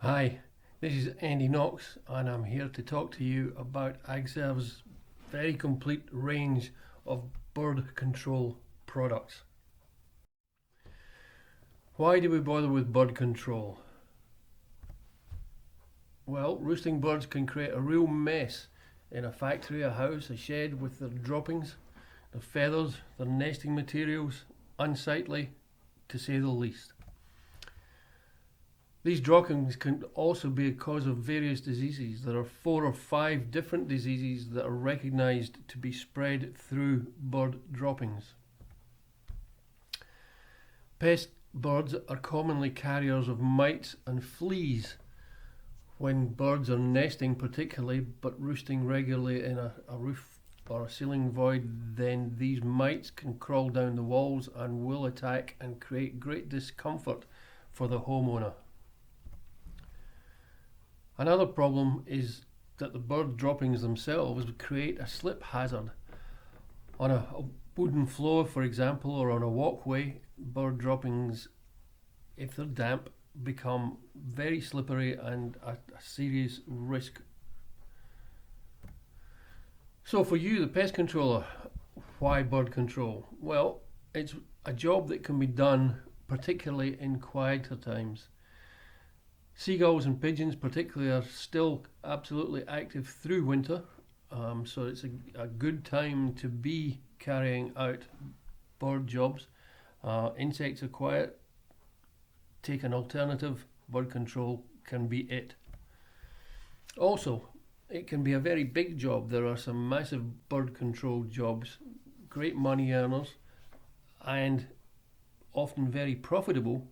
Hi, this is Andy Knox, and I'm here to talk to you about Agserv's very complete range of bird control products. Why do we bother with bird control? Well, roosting birds can create a real mess in a factory, a house, a shed with their droppings, their feathers, their nesting materials, unsightly to say the least. These droppings can also be a cause of various diseases. There are 4 or 5 different diseases that are recognised to be spread through bird droppings. Pest birds are commonly carriers of mites and fleas. When birds are nesting particularly, but roosting regularly in a roof or a ceiling void, then these mites can crawl down the walls and will attack and create great discomfort for the homeowner. Another problem is that the bird droppings themselves create a slip hazard. On a wooden floor, for example, or on a walkway, bird droppings, if they're damp, become very slippery and a serious risk. So for you, the pest controller, why bird control? Well, it's a job that can be done particularly in quieter times. Seagulls and pigeons particularly are still absolutely active through winter, so it's a good time to be carrying out bird jobs. Insects are quiet. Take an alternative, bird control can be it. Also, it can be a very big job. There are some massive bird control jobs, great money earners, and often very profitable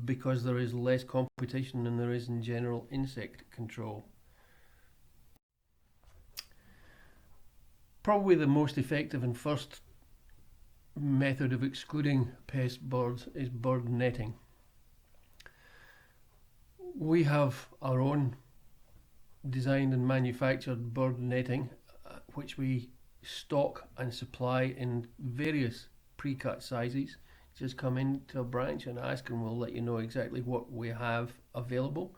because there is less competition than there is in general insect control. Probably the most effective and first method of excluding pest birds is bird netting. We have our own designed and manufactured bird netting, which we stock and supply in various pre-cut sizes. Just come into a branch and ask and we'll let you know exactly what we have available.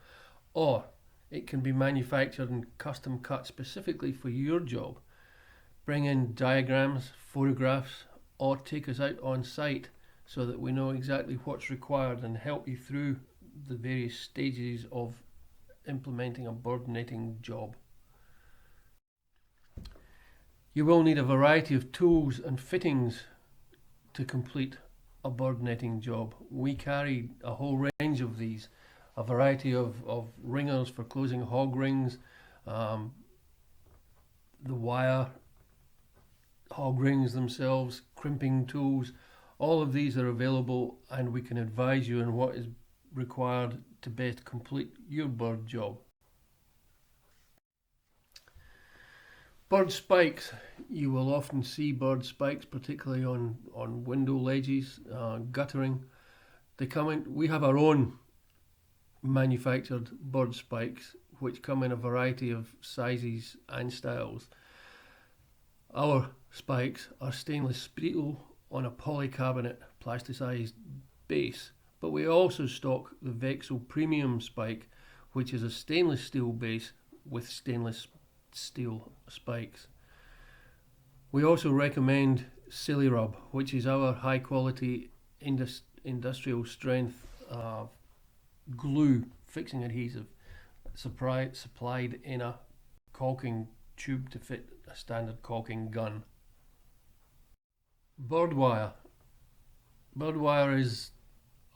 Or it can be manufactured and custom cut specifically for your job. Bring in diagrams, photographs, or take us out on site so that we know exactly what's required and help you through the various stages of implementing a bird netting job. You will need a variety of tools and fittings to complete a bird netting job. We carry a whole range of these, a variety of ringers for closing hog rings, the wire hog rings themselves, crimping tools. All of these are available and we can advise you on what is required to best complete your bird job. Bird spikes. You will often see bird spikes, particularly on window ledges, guttering. They come in. We have our own manufactured bird spikes, which come in a variety of sizes and styles. Our spikes are stainless steel on a polycarbonate plasticized base, but we also stock the Vexel Premium Spike, which is a stainless steel base with stainless steel spikes. We also recommend Silly-Rub, which is our high quality industrial strength glue fixing adhesive supplied in a caulking tube to fit a standard caulking gun. Bird wire. Bird wire is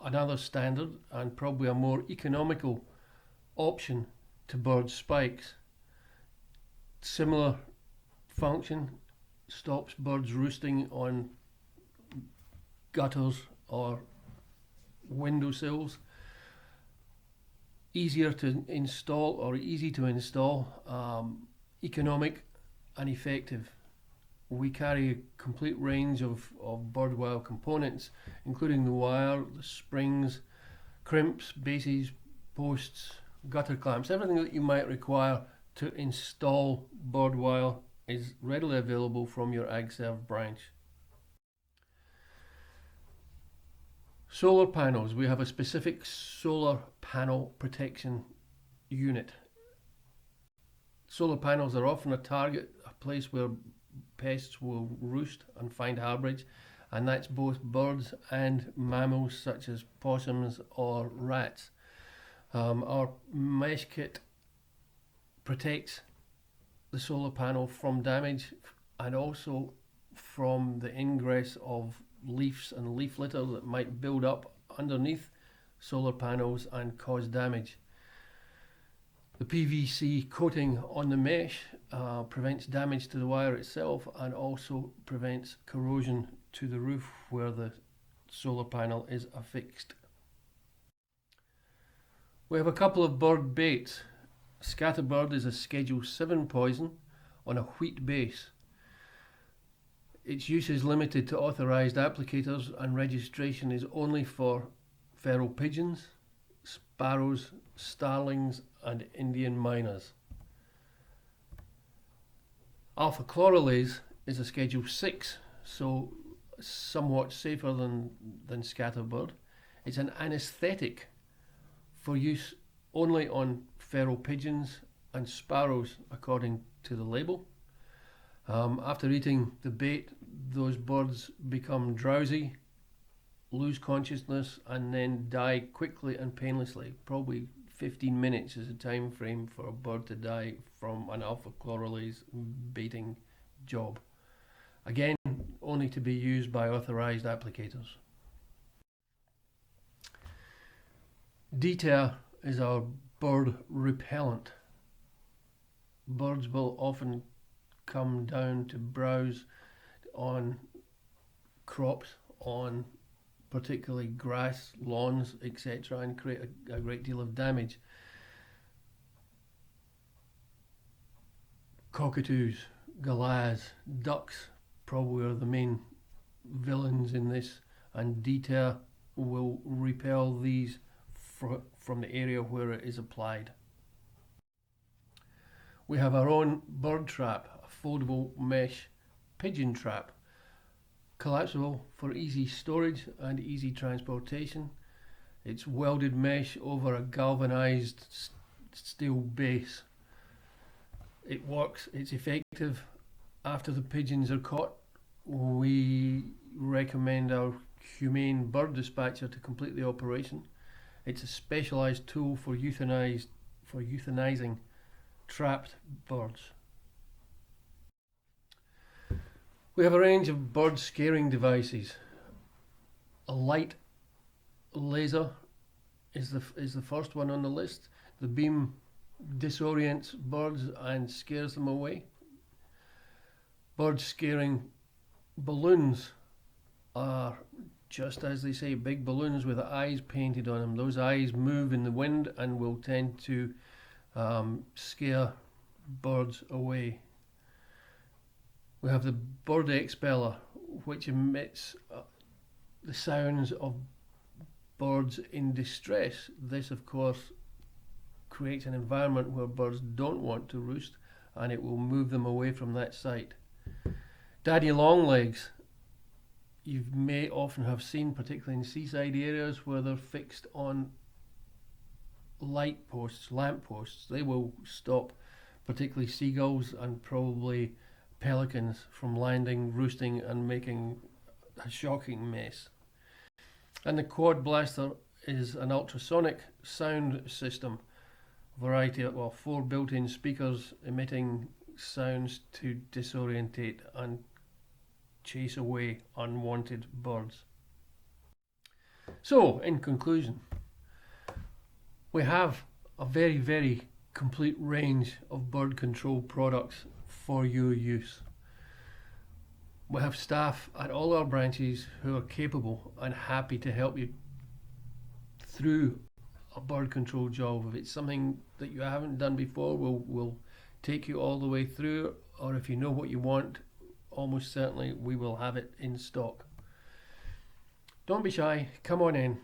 another standard and probably a more economical option to bird spikes. Similar function, stops birds roosting on gutters or windowsills. Easier to install or easy to install, economic and effective. We carry a complete range of bird wire components, including the wire, the springs, crimps, bases, posts, gutter clamps, everything that you might require to install bird wire is readily available from your Agserv branch. Solar panels. We have a specific solar panel protection unit. Solar panels are often a target, a place where pests will roost and find harbourage, and that's both birds and mammals such as possums or rats. Our mesh kit protects the solar panel from damage and also from the ingress of leaves and leaf litter that might build up underneath solar panels and cause damage. The PVC coating on the mesh prevents damage to the wire itself and also prevents corrosion to the roof where the solar panel is affixed. We have a couple of bird baits. Scatterbird is a Schedule 7 poison on a wheat base. Its use is limited to authorised applicators and registration is only for feral pigeons, sparrows, starlings and Indian miners. Alpha chlorelase is a Schedule 6, so somewhat safer than scatterbird. It's an anaesthetic for use only on feral pigeons and sparrows according to the label. After eating the bait, those birds become drowsy, lose consciousness and then die quickly and painlessly. Probably 15 minutes is the time frame for a bird to die from an alpha chlorelase baiting job. Again, only to be used by authorised applicators. Deter is our bird repellent. Birds will often come down to browse on crops, on particularly grass, lawns, etc., and create a great deal of damage. Cockatoos, galahs, ducks probably are the main villains in this, and deter will repel these from the area where it is applied. We have our own bird trap, a foldable mesh pigeon trap, collapsible for easy storage and easy transportation. It's welded mesh over a galvanized steel base. It works, it's effective. After the pigeons are caught, we recommend our humane bird dispatcher to complete the operation. It's a specialised tool for euthanizing trapped birds. We have a range of bird scaring devices. A light laser is the first one on the list. The beam disorients birds and scares them away. Bird scaring balloons are, just as they say, big balloons with eyes painted on them. Those eyes move in the wind and will tend to scare birds away. We have the bird expeller, which emits the sounds of birds in distress. This, of course, creates an environment where birds don't want to roost, and it will move them away from that site. Daddy longlegs, you may often have seen, particularly in seaside areas where they're fixed on light posts, lamp posts. They will stop particularly seagulls and probably pelicans from landing, roosting and making a shocking mess. And the quad blaster is an ultrasonic sound system, variety of 4 built-in speakers emitting sounds to disorientate and chase away unwanted birds. So, in conclusion, we have a very, very complete range of bird control products for your use. We have staff at all our branches who are capable and happy to help you through a bird control job. If it's something that you haven't done before, we'll take you all the way through, or if you know what you want, almost certainly we will have it in stock. Don't be shy, come on in,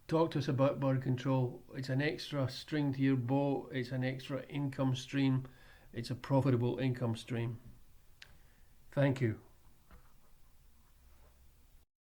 talk to us about bird control. It's an extra string to your bow, it's an extra income stream, it's a profitable income stream. Thank you.